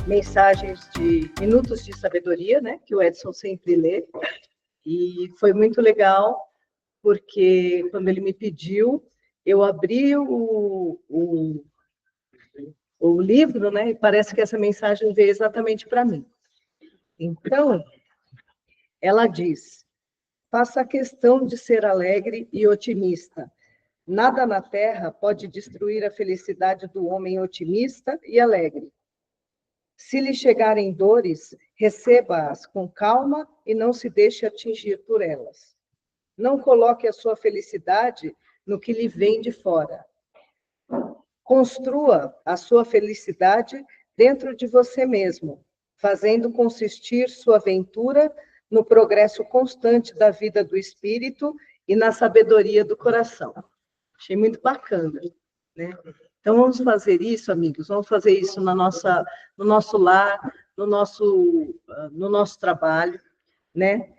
mensagens de Minutos de Sabedoria, né, que o Edson sempre lê, e foi muito legal, porque quando ele me pediu, eu abri o livro, né, e parece que essa mensagem veio exatamente para mim. Então, ela diz: faça questão de ser alegre e otimista. Nada na Terra pode destruir a felicidade do homem otimista e alegre. Se lhe chegarem dores, receba-as com calma e não se deixe atingir por elas. Não coloque a sua felicidade no que lhe vem de fora. Construa a sua felicidade dentro de você mesmo, fazendo consistir sua aventura no progresso constante da vida do espírito e na sabedoria do coração. Achei muito bacana, né? Então, vamos fazer isso, amigos, vamos fazer isso no nosso lar, no nosso trabalho, né?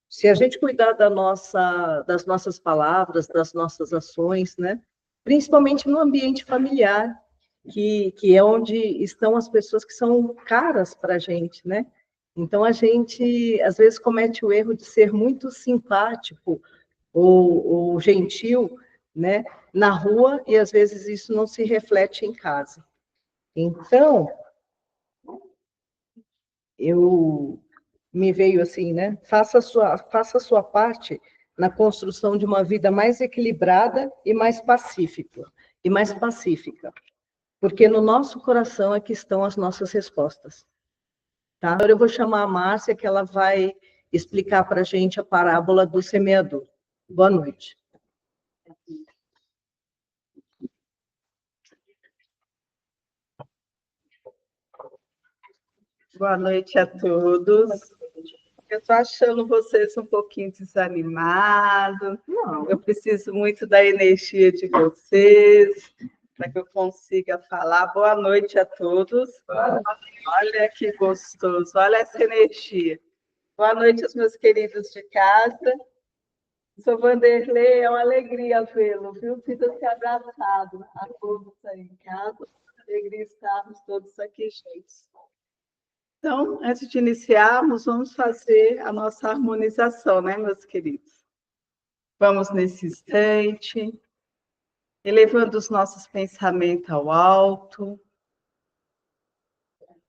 Se a gente cuidar das nossas palavras, das nossas ações, né? Principalmente no ambiente familiar, que é onde estão as pessoas que são caras para a gente, né? Então, a gente, às vezes, comete o erro de ser muito simpático ou gentil, né, na rua, e às vezes isso não se reflete em casa. Então, me veio assim, né, faça a sua parte na construção de uma vida mais equilibrada e mais pacífica, porque no nosso coração é que estão as nossas respostas. Tá? Agora eu vou chamar a Márcia, que ela vai explicar para a gente a parábola do semeador. Boa noite. Boa noite a todos. Eu estou achando vocês um pouquinho desanimados. Eu preciso muito da energia de vocês para que eu consiga falar. Boa noite a todos. Olha que gostoso, olha essa energia. Boa noite aos meus queridos de casa. Sou Vanderlei, é uma alegria vê-lo, viu? Sinta-se abraçado a todos aí em casa. Alegria estarmos todos aqui juntos. Então, antes de iniciarmos, vamos fazer a nossa harmonização, né, meus queridos? Vamos nesse instante, elevando os nossos pensamentos ao alto,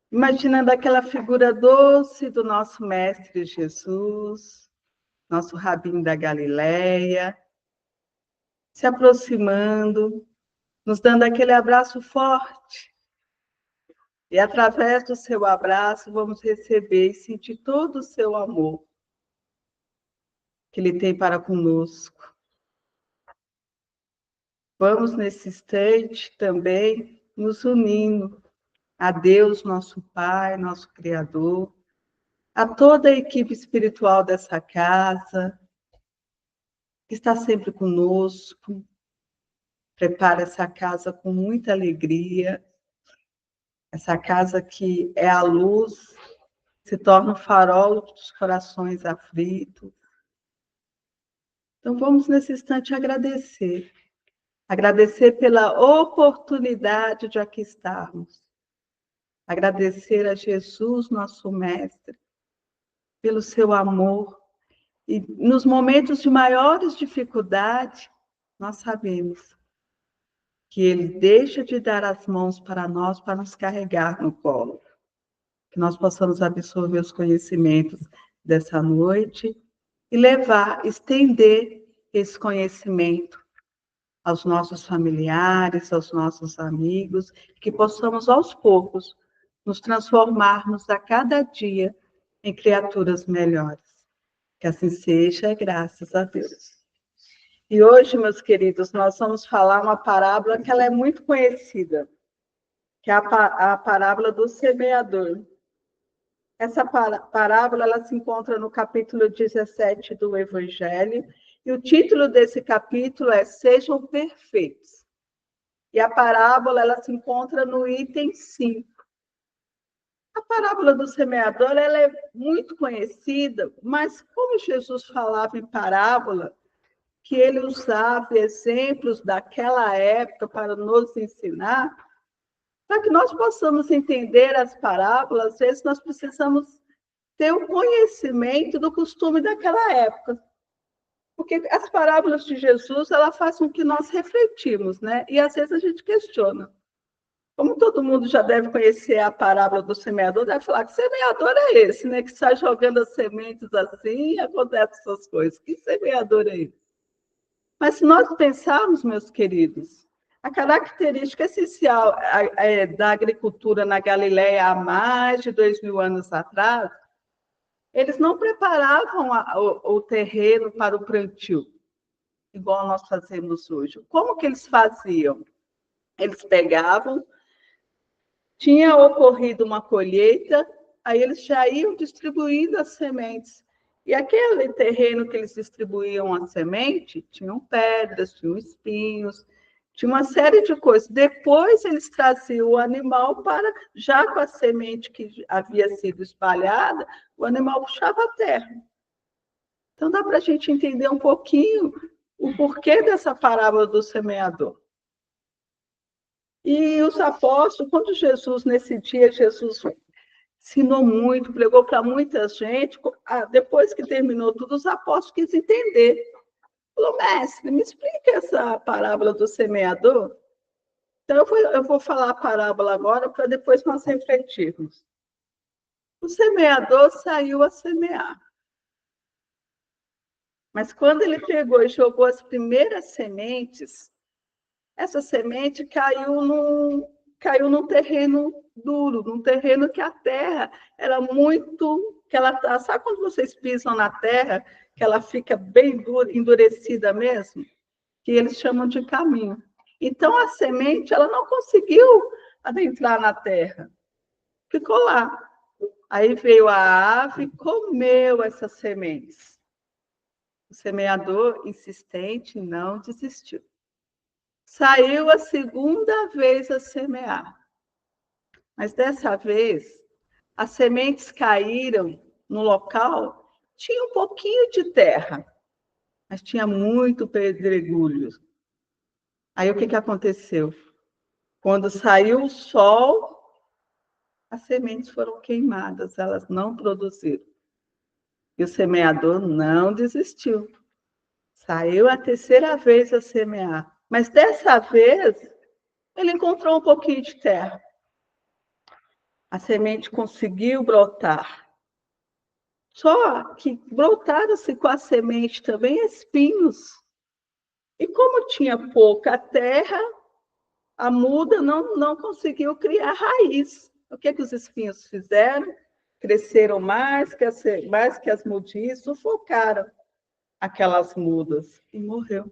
imaginando aquela figura doce do nosso Mestre Jesus, nosso Rabino da Galileia, se aproximando, nos dando aquele abraço forte. E através do seu abraço, vamos receber e sentir todo o seu amor que Ele tem para conosco. Vamos, nesse instante, também nos unindo a Deus, nosso Pai, nosso Criador, a toda a equipe espiritual dessa casa, que está sempre conosco. Prepara essa casa com muita alegria, essa casa que é a luz, se torna o farol dos corações aflitos. Então, vamos nesse instante agradecer. Agradecer pela oportunidade de aqui estarmos. Agradecer a Jesus, nosso Mestre, pelo seu amor. E nos momentos de maiores dificuldades, nós sabemos que Ele deixa de dar as mãos para nós, para nos carregar no colo. Que nós possamos absorver os conhecimentos dessa noite e levar, estender esse conhecimento aos nossos familiares, aos nossos amigos, que possamos, aos poucos, nos transformarmos a cada dia em criaturas melhores. Que assim seja, graças a Deus. E hoje, meus queridos, nós vamos falar uma parábola que ela é muito conhecida, que é a parábola do semeador. Essa parábola ela se encontra no capítulo 17 do Evangelho, e o título desse capítulo é Sejam Perfeitos. E a parábola ela se encontra no item 5. A parábola do semeador ela é muito conhecida, mas como Jesus falava em parábola, que ele usava exemplos daquela época para nos ensinar, Para que nós possamos entender as parábolas, às vezes nós precisamos ter o conhecimento do costume daquela época. Porque as parábolas de Jesus, ela faz com que nós refletimos, né? E às vezes a gente questiona. Como todo mundo já deve conhecer a parábola do semeador, deve falar que semeador é esse, né? Que sai jogando as sementes assim e acontecem essas coisas. Que semeador é esse? Mas se nós pensarmos, meus queridos, a característica essencial da agricultura na Galileia há mais de 2000 anos atrás, eles não preparavam o terreno para o plantio, igual nós fazemos hoje. Como que eles faziam? Eles pegavam, tinha ocorrido uma colheita, aí eles já iam distribuindo as sementes. E aquele terreno que eles distribuíam a semente, tinham pedras, tinham espinhos, tinha uma série de coisas. Depois eles traziam o animal para, já com a semente que havia sido espalhada, o animal puxava a terra. Então dá para a gente entender um pouquinho o porquê dessa parábola do semeador. E os apóstolos, quando Jesus, nesse dia, Jesus ensinou muito, pregou para muita gente, depois que terminou tudo, os apóstolos quis entender. Falou, mestre, me explica essa parábola do semeador. Então, eu vou falar a parábola agora, para depois nós refletirmos. O semeador saiu a semear. Mas quando ele pegou e jogou as primeiras sementes, essa semente caiu num terreno duro, num terreno que a terra era muito... sabe quando vocês pisam na terra, que ela fica bem dura, endurecida mesmo? Que eles chamam de caminho. Então, a semente ela não conseguiu adentrar na terra. Ficou lá. Aí veio a ave e comeu essas sementes. O semeador, insistente, não desistiu. Saiu a segunda vez a semear. Mas dessa vez, as sementes caíram no local, tinha um pouquinho de terra, mas tinha muito pedregulho. Aí o que aconteceu? Quando saiu o sol, as sementes foram queimadas, elas não produziram. E o semeador não desistiu. Saiu a terceira vez a semear. Mas dessa vez, ele encontrou um pouquinho de terra. A semente conseguiu brotar. Só que brotaram-se com a semente também espinhos. E como tinha pouca terra, a muda não conseguiu criar raiz. O que os espinhos fizeram? Cresceram mais que as mudinhas, sufocaram aquelas mudas e morreu.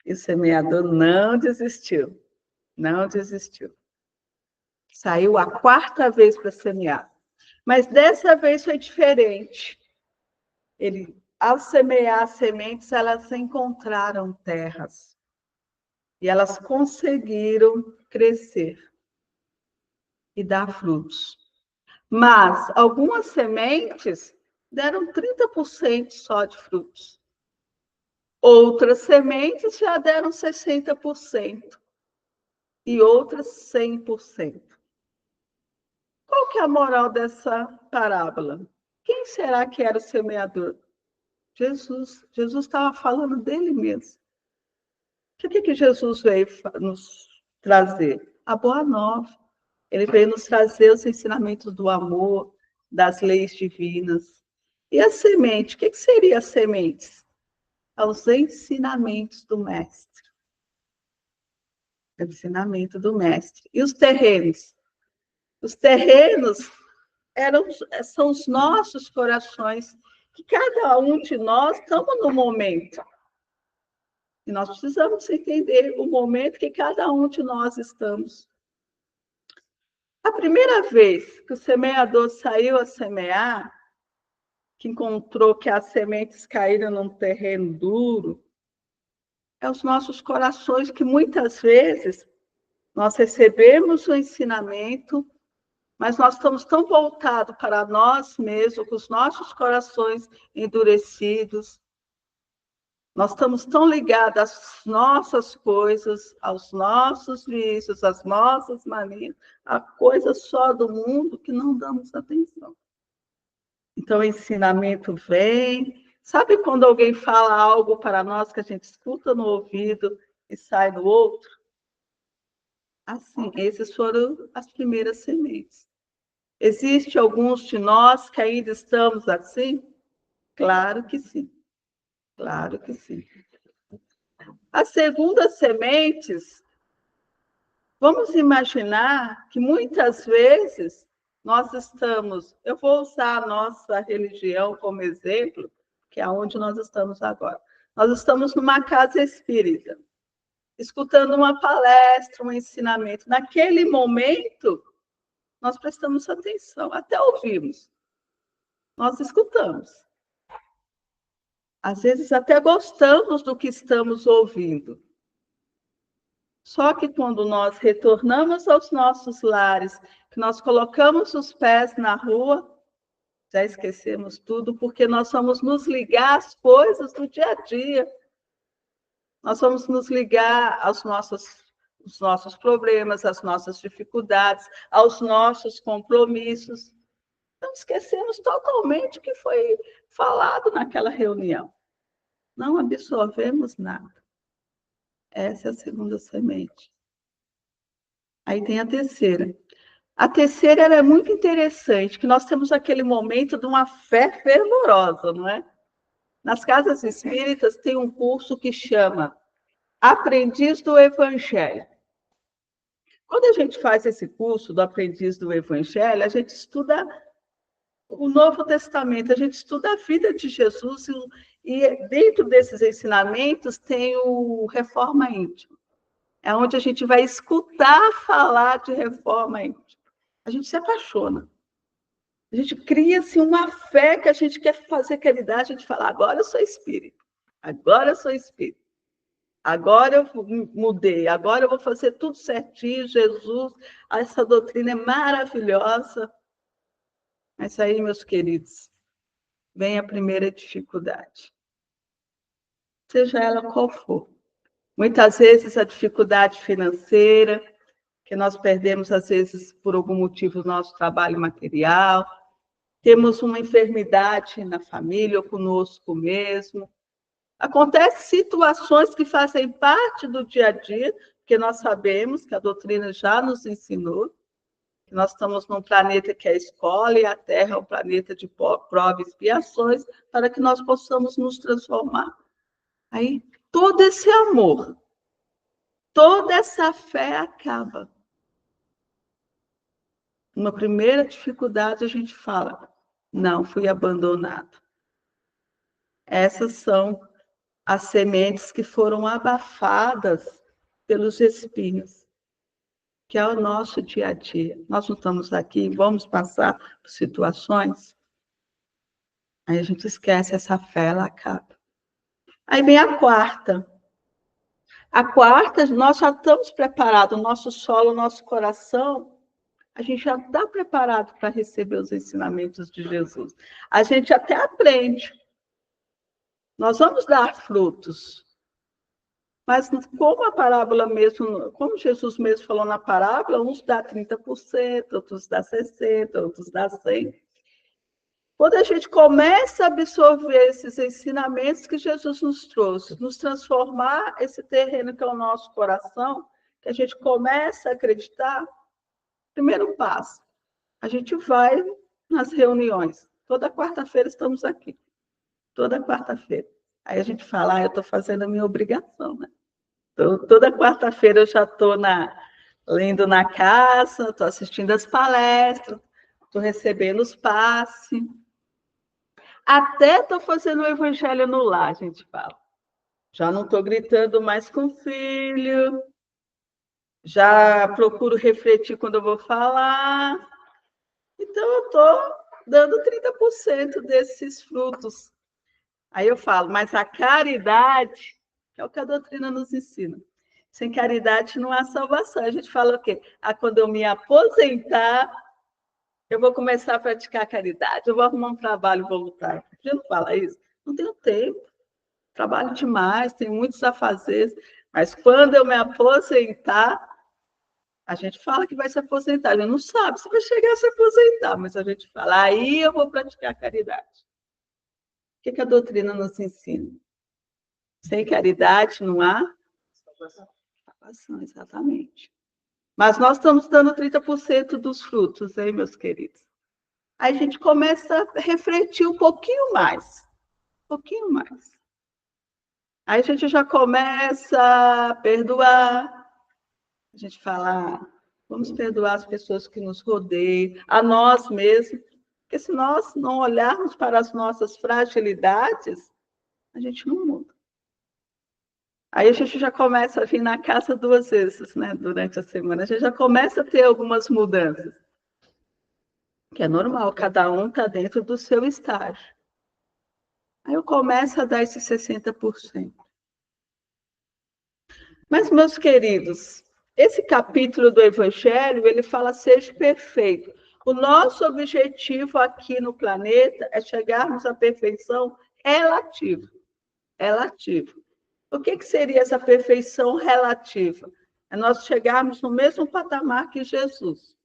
E o semeador não desistiu, não desistiu. Saiu a quarta vez para semear. Mas dessa vez foi diferente. Ao semear as sementes, elas encontraram terras. E elas conseguiram crescer e dar frutos. Mas algumas sementes deram 30% só de frutos. Outras sementes já deram 60%. E outras 100%. Qual que é a moral dessa parábola? Quem será que era o semeador? Jesus. Jesus estava falando dele mesmo. O que Jesus veio nos trazer? A boa nova. Ele veio nos trazer os ensinamentos do amor, das leis divinas. E a semente? O que seria as sementes? Os ensinamentos do Mestre. O ensinamento do Mestre. E os terrenos? Os terrenos são os nossos corações, que cada um de nós estamos no momento. E nós precisamos entender o momento que cada um de nós estamos. A primeira vez que o semeador saiu a semear, que encontrou que as sementes caíram num terreno duro, é os nossos corações que muitas vezes nós recebemos o ensinamento, mas nós estamos tão voltados para nós mesmos, com os nossos corações endurecidos. Nós estamos tão ligados às nossas coisas, aos nossos vícios, às nossas manias, a coisa só do mundo que não damos atenção. Então, o ensinamento vem. Sabe quando alguém fala algo para nós que a gente escuta no ouvido e sai no outro? Assim, esses foram as primeiras sementes. Existe alguns de nós que ainda estamos assim? Claro que sim. Claro que sim. As segundas sementes, vamos imaginar que muitas vezes nós estamos, eu vou usar a nossa religião como exemplo, que é onde nós estamos agora. Nós estamos numa casa espírita, escutando uma palestra, um ensinamento. Naquele momento, nós prestamos atenção, até ouvimos. Nós escutamos. Às vezes até gostamos do que estamos ouvindo. Só que quando nós retornamos aos nossos lares, que nós colocamos os pés na rua, já esquecemos tudo, porque nós vamos nos ligar às coisas do dia a dia. Nós vamos nos ligar aos nossos problemas, às nossas dificuldades, aos nossos compromissos. Então, esquecemos totalmente o que foi falado naquela reunião. Não absorvemos nada. Essa é a segunda semente. Aí tem a terceira. A terceira ela é muito interessante, que nós temos aquele momento de uma fé fervorosa, não é? Nas casas espíritas tem um curso que chama Aprendiz do Evangelho. Quando a gente faz esse curso do Aprendiz do Evangelho, a gente estuda o Novo Testamento, a gente estuda a vida de Jesus e dentro desses ensinamentos tem o Reforma Íntima. É onde a gente vai escutar falar de reforma íntima. A gente se apaixona. A gente cria assim, uma fé que a gente quer fazer caridade, a gente fala, agora eu sou espírita, agora eu sou espírita, agora eu mudei, agora eu vou fazer tudo certinho, Jesus, essa doutrina é maravilhosa. Mas aí, meus queridos, vem a primeira dificuldade. Seja ela qual for. Muitas vezes a dificuldade financeira, que nós perdemos, às vezes, por algum motivo, o nosso trabalho material, temos uma enfermidade na família ou conosco mesmo. Acontecem situações que fazem parte do dia a dia, porque nós sabemos que a doutrina já nos ensinou, que nós estamos num planeta que é a escola e a Terra é um planeta de prova e expiações, para que nós possamos nos transformar. Aí, todo esse amor, toda essa fé acaba. Uma primeira dificuldade, a gente fala, não, fui abandonado. Essas são as sementes que foram abafadas pelos espinhos, que é o nosso dia a dia. Nós não estamos aqui, vamos passar por situações, aí a gente esquece, essa fé, ela acaba. Aí vem a quarta. A quarta, nós já estamos preparados, o nosso solo, o nosso coração, a gente já está preparado para receber os ensinamentos de Jesus. A gente até aprende. Nós vamos dar frutos. Mas como a parábola mesmo, como Jesus mesmo falou na parábola, uns dá 30%, outros dá 60%, outros dá 100%. Quando a gente começa a absorver esses ensinamentos que Jesus nos trouxe, nos transformar esse terreno que é o nosso coração, que a gente começa a acreditar, primeiro passo, a gente vai nas reuniões. Toda quarta-feira estamos aqui. Toda quarta-feira. Aí a gente fala, eu estou fazendo a minha obrigação, né? Toda quarta-feira eu já estou lendo na casa, estou assistindo as palestras, estou recebendo os passes. Até estou fazendo o evangelho no lar, a gente fala. Já não estou gritando mais com o filho, já procuro refletir quando eu vou falar. Então, eu estou dando 30% desses frutos. Aí eu falo, mas a caridade, que é o que a doutrina nos ensina. Sem caridade não há salvação. A gente fala o quê? Quando eu me aposentar, eu vou começar a praticar a caridade, eu vou arrumar um trabalho voluntário. A gente não fala isso? Não tenho tempo. trabalho demais, tenho muitos afazeres, mas quando eu me aposentar, a gente fala que vai se aposentar, a gente não sabe se vai chegar a se aposentar, mas a gente fala, aí eu vou praticar caridade. O que a doutrina nos ensina? Sem caridade não há salvação, exatamente. Mas nós estamos dando 30% dos frutos, hein, meus queridos? Aí a gente começa a refletir um pouquinho mais. Um pouquinho mais. Aí a gente já começa a perdoar. A gente fala, vamos perdoar as pessoas que nos rodeiam, a nós mesmos. Porque se nós não olharmos para as nossas fragilidades, a gente não muda. Aí a gente já começa a vir na casa 2 vezes, né? Durante a semana. A gente já começa a ter algumas mudanças. Que é normal, cada um está dentro do seu estágio. Aí eu começo a dar esses 60%. Mas, meus queridos, esse capítulo do Evangelho, ele fala, seja perfeito. O nosso objetivo aqui no planeta é chegarmos à perfeição relativa. Relativa. O que seria essa perfeição relativa? É nós chegarmos no mesmo patamar que Jesus.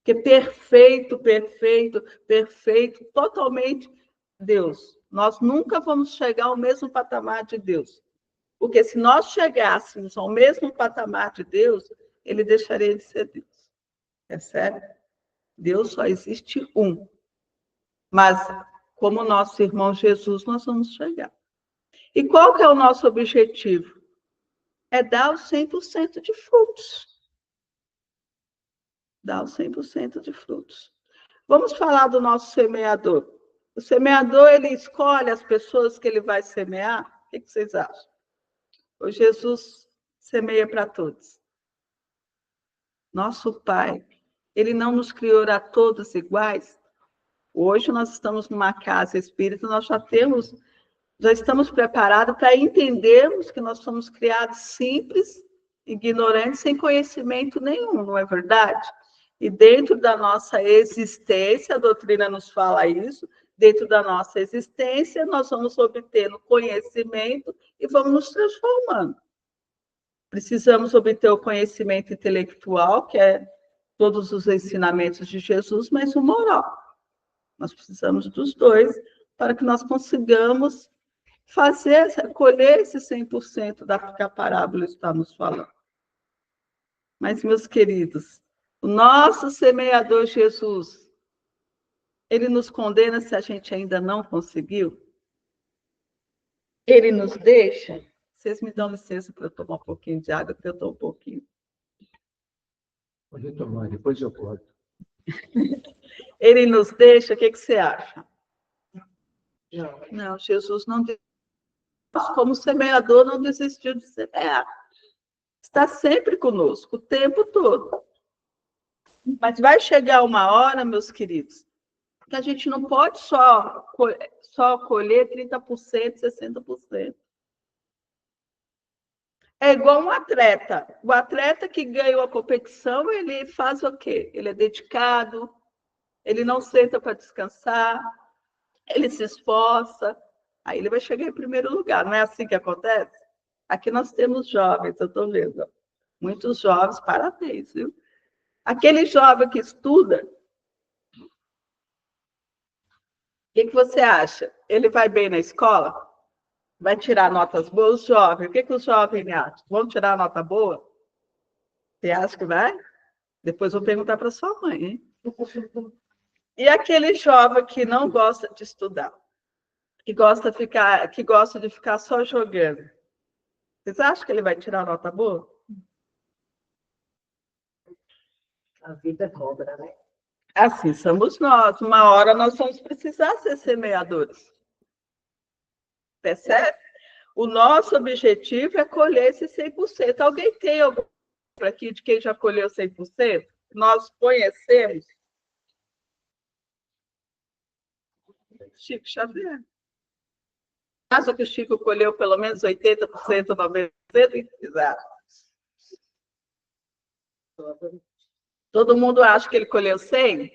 Que perfeito, perfeito, perfeito, totalmente Deus. Nós nunca vamos chegar ao mesmo patamar de Deus. Porque se nós chegássemos ao mesmo patamar de Deus, ele deixaria de ser Deus. Percebe? Deus só existe um. Mas, como nosso irmão Jesus, nós vamos chegar. E qual que é o nosso objetivo? É dar os 100% de frutos. Dar os 100% de frutos. Vamos falar do nosso semeador. O semeador, ele escolhe as pessoas que ele vai semear? O que vocês acham? O Jesus semeia para todos. Nosso Pai, ele não nos criou a todos iguais. Hoje nós estamos numa casa espírita, nós já estamos preparados para entendermos que nós somos criados simples, ignorantes, sem conhecimento nenhum, não é verdade? E dentro da nossa existência, a doutrina nos fala isso, dentro da nossa existência, nós vamos obtendo conhecimento e vamos nos transformando. Precisamos obter o conhecimento intelectual, que é todos os ensinamentos de Jesus, mas o moral. Nós precisamos dos dois para que nós consigamos colher esse 100% da que a parábola está nos falando. Mas, meus queridos, o nosso semeador Jesus, ele nos condena se a gente ainda não conseguiu? Ele nos deixa? Vocês me dão licença para eu tomar um pouquinho de água, porque eu estou um pouquinho. Pode tomar, depois eu corto. Ele nos deixa, o que você acha? Não. Não, Jesus não desistiu. Como semeador, não desistiu de semear. Está sempre conosco, o tempo todo. Mas vai chegar uma hora, meus queridos, que a gente não pode só colher 30%, 60%. É igual um atleta. O atleta que ganhou a competição, ele faz o quê? Ele é dedicado, ele não senta para descansar, ele se esforça, aí ele vai chegar em primeiro lugar. Não é assim que acontece? Aqui nós temos jovens, eu estou vendo. Muitos jovens, parabéns, viu? Aquele jovem que estuda, o que você acha? Ele vai bem na escola? Vai tirar notas boas? Os jovens, o que os jovens acham? Vão tirar nota boa? Você acha que vai? Depois vou perguntar para sua mãe, hein? E aquele jovem que não gosta de estudar, que gosta de ficar só jogando, vocês acham que ele vai tirar nota boa? A vida cobra, né? Assim somos nós. Uma hora nós vamos precisar ser semeadores. Percebe? O nosso objetivo é colher esse 100%. Alguém tem algum aqui de quem já colheu 100%? Nós conhecemos? Chico Xavier. Acha que o Chico colheu pelo menos 80%, 90%? Exato. Todo mundo acha que ele colheu 100%?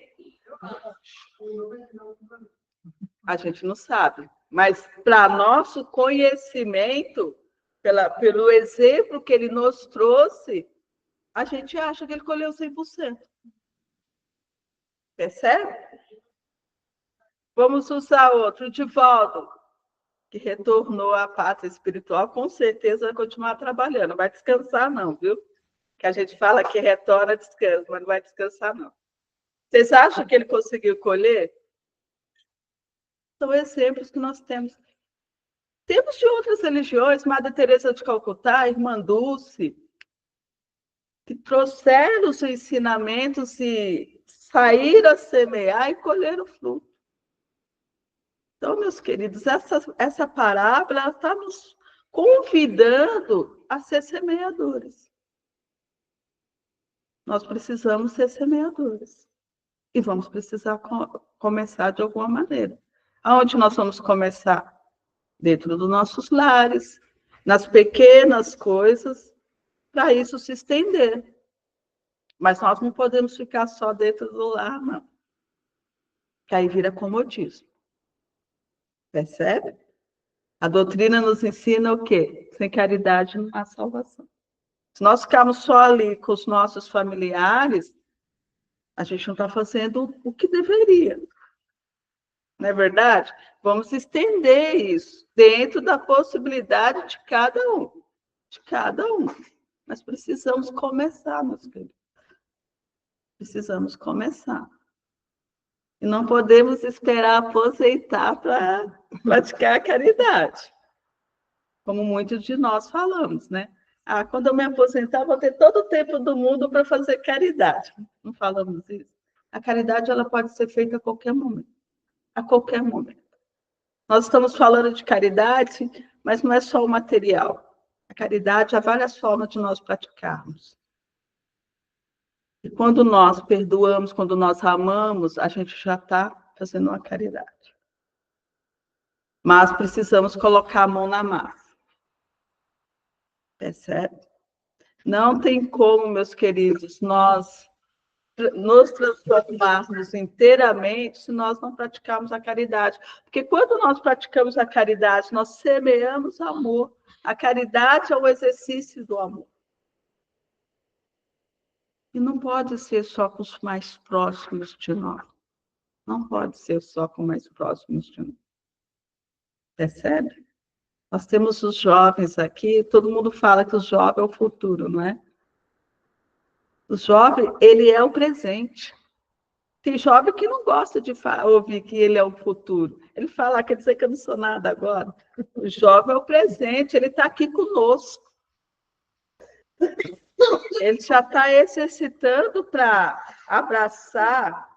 A gente não sabe. Mas para nosso conhecimento, pelo exemplo que ele nos trouxe, a gente acha que ele colheu 100%. Percebe? Vamos usar outro, Divaldo, que retornou à pátria espiritual, com certeza vai continuar trabalhando. Não vai descansar, não, viu? Que a gente fala que retorna, descansa, mas não vai descansar, não. Vocês acham que ele conseguiu colher? São exemplos que nós temos. Temos de outras religiões, Madre Teresa de Calcutá, Irmã Dulce, que trouxeram os ensinamentos e saíram a semear e colheram fruto. Então, meus queridos, essa parábola está nos convidando a ser semeadores. Nós precisamos ser semeadores. E vamos precisar começar de alguma maneira. Aonde nós vamos começar? Dentro dos nossos lares, nas pequenas coisas, para isso se estender. Mas nós não podemos ficar só dentro do lar, não. Que aí vira comodismo. Percebe? A doutrina nos ensina o quê? Sem caridade não há salvação. Se nós ficarmos só ali com os nossos familiares, a gente não está fazendo o que deveria. Não é verdade? Vamos estender isso dentro da possibilidade de cada um. De cada um. Mas precisamos começar, meus queridos. Precisamos começar. E não podemos esperar aposentar para praticar a caridade. Como muitos de nós falamos, né? Ah, quando eu me aposentar, vou ter todo o tempo do mundo para fazer caridade. Não falamos isso? A caridade ela pode ser feita a qualquer momento. A qualquer momento. Nós estamos falando de caridade, mas não é só o material. A caridade há várias formas de nós praticarmos. E quando nós perdoamos, quando nós amamos, a gente já está fazendo uma caridade. Mas precisamos colocar a mão na massa. Percebe? Não tem como, meus queridos, nós nos transformarmos inteiramente se nós não praticarmos a caridade. Porque quando nós praticamos a caridade, nós semeamos amor. A caridade é o exercício do amor. E não pode ser só com os mais próximos de nós. Não pode ser só com os mais próximos de nós. Percebe? Nós temos os jovens aqui, todo mundo fala que o jovem é o futuro, não é? O jovem, ele é o presente. Tem jovem que não gosta de ouvir que ele é o futuro. Ele fala, quer dizer que eu não sou nada agora. O jovem é o presente, ele está aqui conosco. Ele já está exercitando para abraçar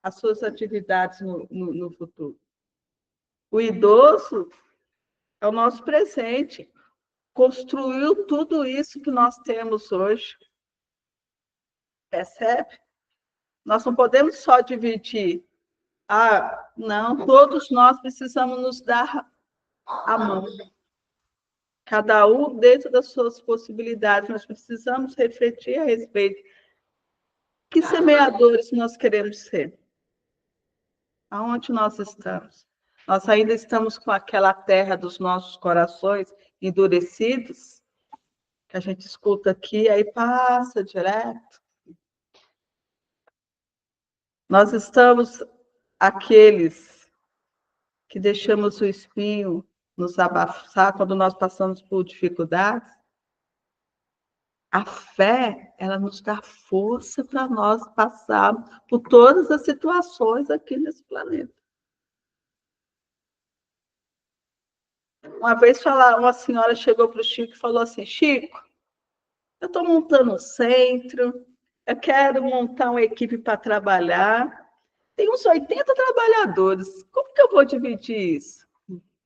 as suas atividades no futuro. O idoso é o nosso presente. Construiu tudo isso que nós temos hoje. Percebe? Nós não podemos só dividir. Ah, não, todos nós precisamos nos dar a mão. Cada um dentro das suas possibilidades. Nós precisamos refletir a respeito. Que semeadores nós queremos ser? Aonde nós estamos? Nós ainda estamos com aquela terra dos nossos corações endurecidos, que a gente escuta aqui, aí passa direto. Nós estamos aqueles que deixamos o espinho nos abafar quando nós passamos por dificuldades. A fé, ela nos dá força para nós passarmos por todas as situações aqui nesse planeta. Uma vez uma senhora chegou para o Chico e falou assim, Chico, eu estou montando um centro, eu quero montar uma equipe para trabalhar, tem uns 80 trabalhadores, como que eu vou dividir isso?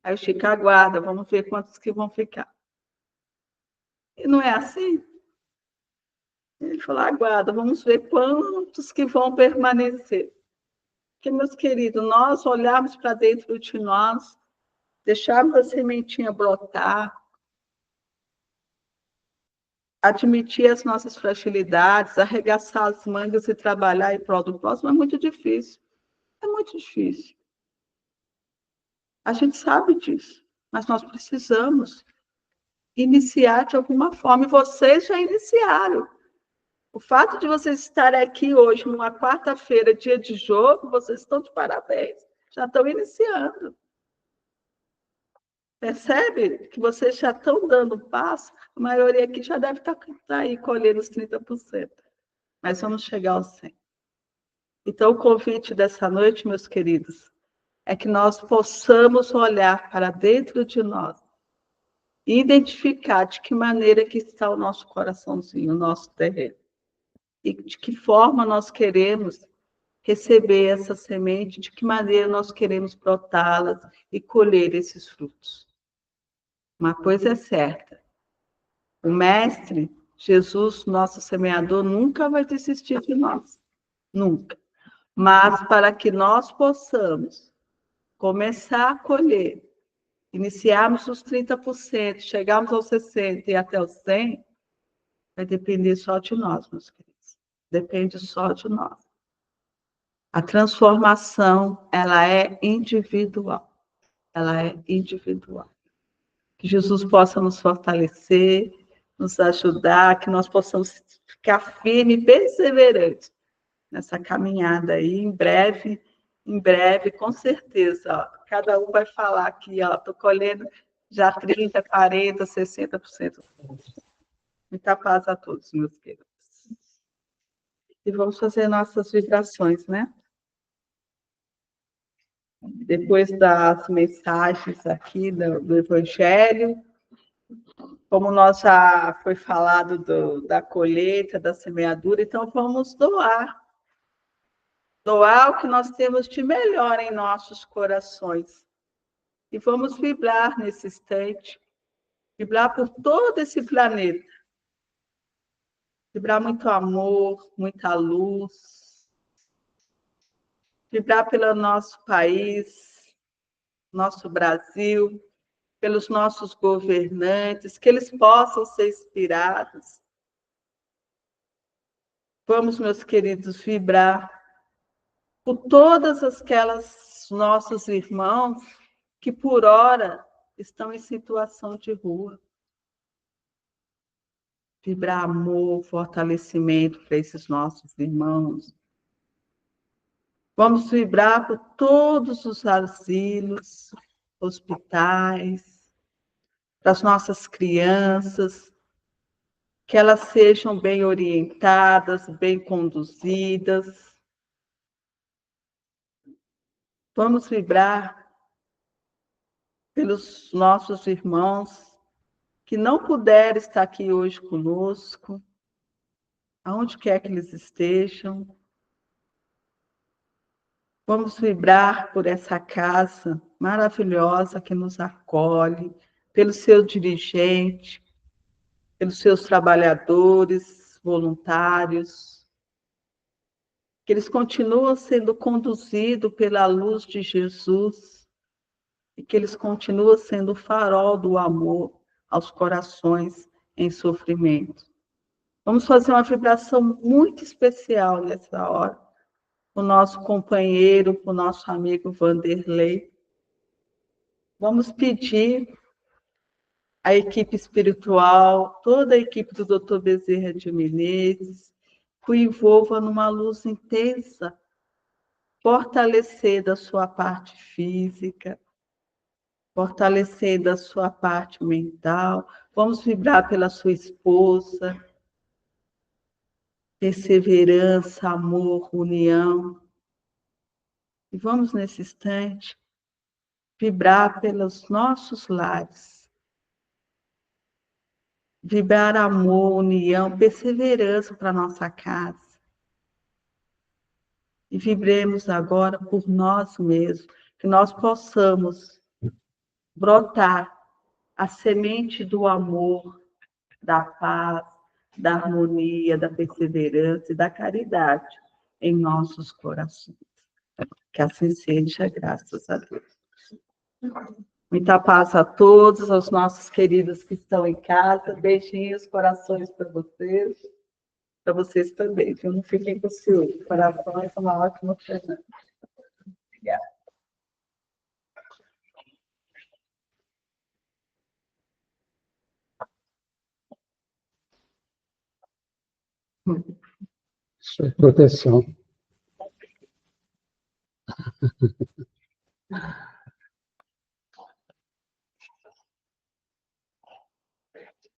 Aí o Chico aguarda, vamos ver quantos que vão ficar. E não é assim? Ele falou, aguarda, vamos ver quantos que vão permanecer. Porque, meus queridos, nós olharmos para dentro de nós, deixarmos a sementinha brotar, admitir as nossas fragilidades, arregaçar as mangas e trabalhar em prol do próximo é muito difícil. É muito difícil. A gente sabe disso, mas nós precisamos iniciar de alguma forma, e vocês já iniciaram. O fato de vocês estarem aqui hoje, numa quarta-feira, dia de jogo, vocês estão de parabéns, já estão iniciando. Percebe que vocês já estão dando passo? A maioria aqui já deve estar aí colhendo os 30%, mas vamos chegar aos 100%. Então, o convite dessa noite, meus queridos, é que nós possamos olhar para dentro de nós e identificar de que maneira que está o nosso coraçãozinho, o nosso terreno. E de que forma nós queremos receber essa semente, de que maneira nós queremos brotá-las e colher esses frutos. Uma coisa é certa, o Mestre, Jesus, nosso semeador, nunca vai desistir de nós, nunca. Mas para que nós possamos começar a colher, iniciarmos os 30%, chegarmos aos 60% e até os 100%, vai depender só de nós, meus queridos. Depende só de nós. A transformação, ela é individual. Ela é individual. Que Jesus possa nos fortalecer, nos ajudar, que nós possamos ficar firmes e perseverantes nessa caminhada aí. Em breve, com certeza, ó, cada um vai falar aqui, ó, estou colhendo já 30%, 40%, 60%. Muita paz a todos, meus queridos. E vamos fazer nossas vibrações, né? Depois das mensagens aqui do Evangelho, como nós já foi falado da colheita, da semeadura, então vamos doar. Doar o que nós temos de melhor em nossos corações. E vamos vibrar nesse instante, vibrar por todo esse planeta. Vibrar muito amor, muita luz. Vibrar pelo nosso país, nosso Brasil, pelos nossos governantes, que eles possam ser inspirados. Vamos, meus queridos, vibrar por todas aquelas nossos irmãos que, por hora, estão em situação de rua. Vibrar amor, fortalecimento para esses nossos irmãos. Vamos vibrar por todos os asilos, hospitais, para as nossas crianças, que elas sejam bem orientadas, bem conduzidas. Vamos vibrar pelos nossos irmãos que não puderam estar aqui hoje conosco, aonde quer que eles estejam. Vamos vibrar por essa casa maravilhosa que nos acolhe, pelo seu dirigente, pelos seus trabalhadores, voluntários, que eles continuam sendo conduzidos pela luz de Jesus e que eles continuam sendo o farol do amor aos corações em sofrimento. Vamos fazer uma vibração muito especial nessa hora. O nosso companheiro, o nosso amigo Vanderlei. Vamos pedir à equipe espiritual, toda a equipe do Dr. Bezerra de Menezes, que o envolva numa luz intensa, fortalecendo a sua parte física, fortalecendo a sua parte mental. Vamos vibrar pela sua esposa, perseverança, amor, união. E vamos, nesse instante, vibrar pelos nossos lares. Vibrar amor, união, perseverança para a nossa casa. E vibremos agora por nós mesmos, que nós possamos brotar a semente do amor, da paz, da harmonia, da perseverança e da caridade em nossos corações. Que assim seja, graças a Deus. Muita paz a todos, aos nossos queridos que estão em casa. Beijinhos, corações para vocês também. Viu? Não fiquem com ciúme. Corações, uma ótima semana. Obrigada. Isso é proteção.